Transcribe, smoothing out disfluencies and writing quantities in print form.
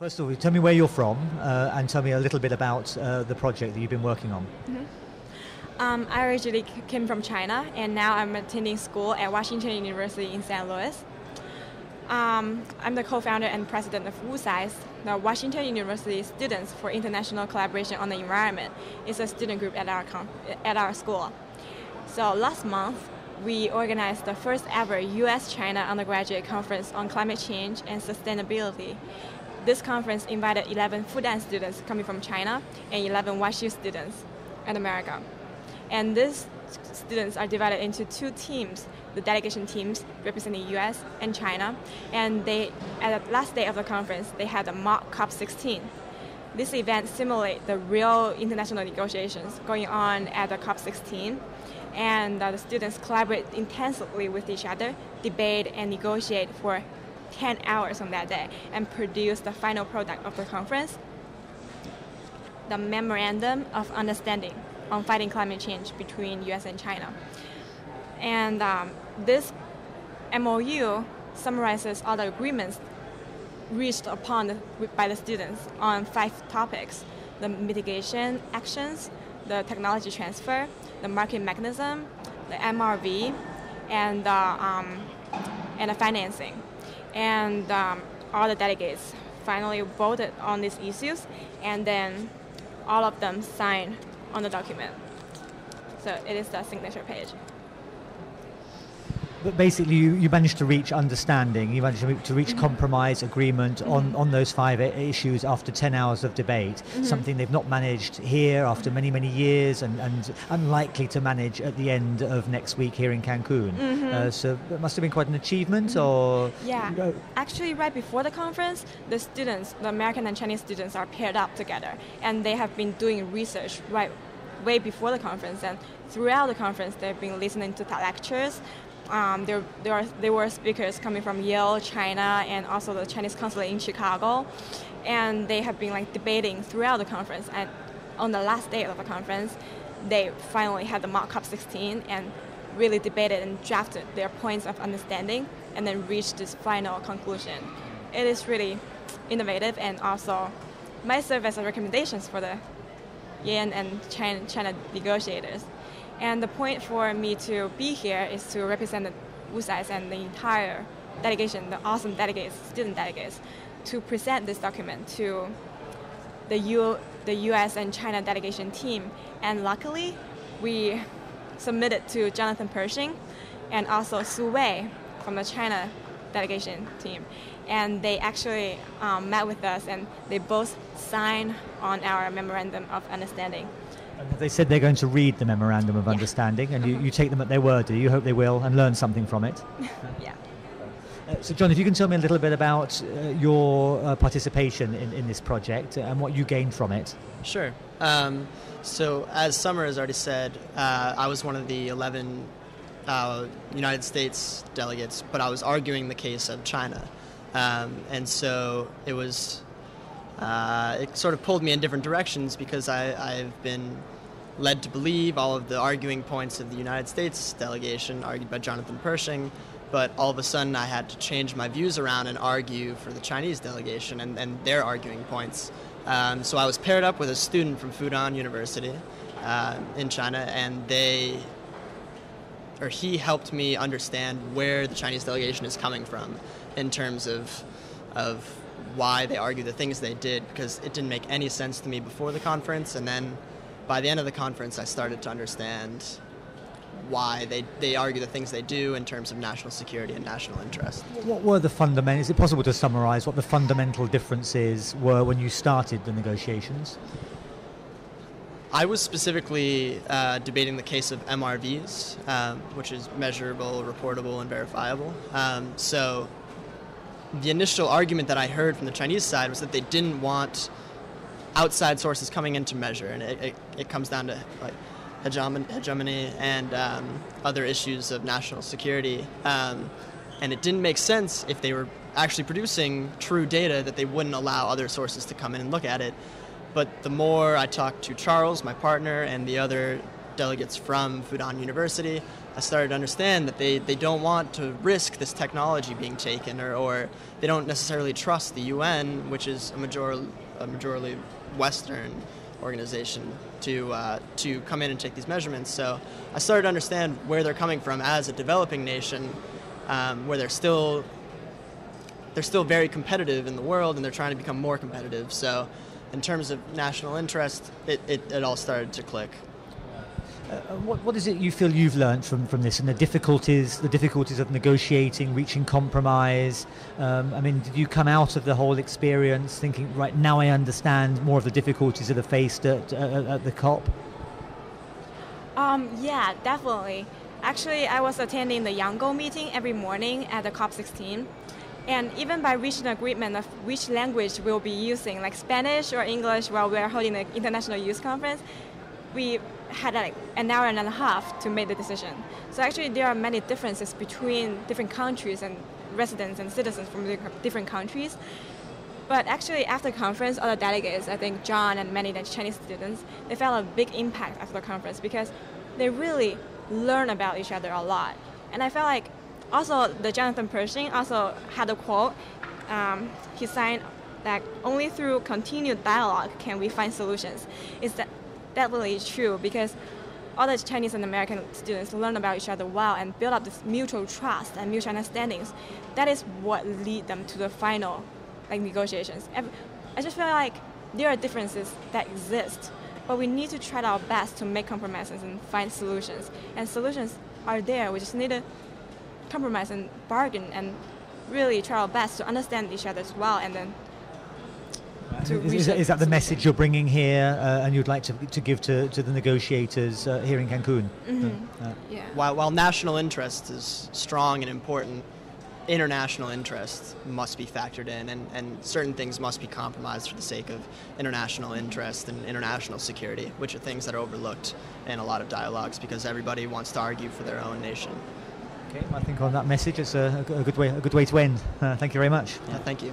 First of all, tell me where you're from and tell me a little bit about the project that you've been working on. I originally came from China, and now I'm attending school at Washington University in St. Louis. I'm the co-founder and president of WUSICE, the Washington University Students for International Collaboration on the Environment. It's a student group at our school. So last month, we organized the first ever U.S.-China undergraduate conference on climate change and sustainability. This conference invited 11 Fudan students coming from China and 11 WSU students in America. And these students are divided into two teams, the delegation teams representing U.S. and China. And at the last day of the conference, they had a mock COP16. This event simulates the real international negotiations going on at the COP16. And the students collaborate intensively with each other, debate and negotiate for 10 hours on that day, and produce the final product of the conference, the Memorandum of Understanding on Fighting Climate Change between U.S. and China. And this MOU summarizes all the agreements reached upon by the students on 5 topics: the mitigation actions, the technology transfer, the market mechanism, the MRV, and the financing. And all the delegates finally voted on these issues, and then all of them signed on the document. So it is the signature page. But basically, you managed to reach understanding, you managed to reach compromise, agreement on those 5 issues after 10 hours of debate, something they've not managed here after many, many years and unlikely to manage at the end of next week here in Cancun. So it must have been quite an achievement, or? Yeah, actually right before the conference, the students, the American and Chinese students are paired up together, and they have been doing research way before the conference, and throughout the conference they've been listening to the lectures. There were speakers coming from Yale, China, and also the Chinese consulate in Chicago, and they have been debating throughout the conference. And on the last day of the conference, they finally had the mock COP16 and really debated and drafted their points of understanding, and then reached this final conclusion. It is really innovative, and also might serve as a recommendations for the UN and China negotiators. And the point for me to be here is to represent the WUSICE and the entire delegation, the awesome delegates, student delegates, to present this document to the U.S. and China delegation team. And luckily, we submitted to Jonathan Pershing and also Su Wei from the China delegation team. And they actually met with us, and they both signed on our Memorandum of Understanding. They said they're going to read the Memorandum of Understanding, and you take them at their word, do you? Hope they will, and learn something from it. Yeah. So John, if you can tell me a little bit about your participation in this project and what you gained from it. Sure. So as Summer has already said, I was one of the 11 United States delegates, but I was arguing the case of China. And so it was... it sort of pulled me in different directions, because I've been led to believe all of the arguing points of the United States delegation, argued by Jonathan Pershing, but all of a sudden I had to change my views around and argue for the Chinese delegation and their arguing points. So I was paired up with a student from Fudan University in China, and he helped me understand where the Chinese delegation is coming from in terms of why they argue the things they did, because it didn't make any sense to me before the conference, and then by the end of the conference I started to understand why they argue the things they do in terms of national security and national interest. What were the fundamental, is it possible to summarize what the fundamental differences were when you started the negotiations? I was specifically debating the case of MRVs, which is measurable, reportable, and verifiable. So the initial argument that I heard from the Chinese side was that they didn't want outside sources coming in to measure, and it comes down to hegemony and other issues of national security. And it didn't make sense, if they were actually producing true data, that they wouldn't allow other sources to come in and look at it. But the more I talked to Charles, my partner, and the other delegates from Fudan University, I started to understand that they don't want to risk this technology being taken, or they don't necessarily trust the UN, which is a majorly Western organization, to come in and take these measurements. So I started to understand where they're coming from as a developing nation, where they're still very competitive in the world, and they're trying to become more competitive. So in terms of national interest, it all started to click. What is it you feel you've learned from this, and the difficulties of negotiating, reaching compromise? I mean, did you come out of the whole experience thinking, right, now I understand more of the difficulties that are faced at the COP? Yeah, definitely. Actually, I was attending the Yangon meeting every morning at the COP16. And even by reaching an agreement of which language we'll be using, like Spanish or English, while we're holding the International Youth Conference, we had like an hour and a half to make the decision. So actually there are many differences between different countries and residents and citizens from different countries. But actually after the conference, all the delegates, I think John and many Chinese students, they felt a big impact after the conference because they really learn about each other a lot. And I felt like also the Jonathan Pershing also had a quote. He signed that only through continued dialogue can we find solutions. Is that definitely true, because all the Chinese and American students learn about each other well and build up this mutual trust and mutual understandings. That is what lead them to the final negotiations. I just feel like there are differences that exist, but we need to try our best to make compromises and find solutions. And solutions are there. We just need to compromise and bargain and really try our best to understand each other as well, and then Is that the message you're bringing here, and you'd like to give to the negotiators here in Cancun? Mm-hmm. Yeah. While national interest is strong and important, international interest must be factored in, and certain things must be compromised for the sake of international interest and international security, which are things that are overlooked in a lot of dialogues because everybody wants to argue for their own nation. Okay, I think on that message, it's a good way to end. Thank you very much. Yeah, thank you.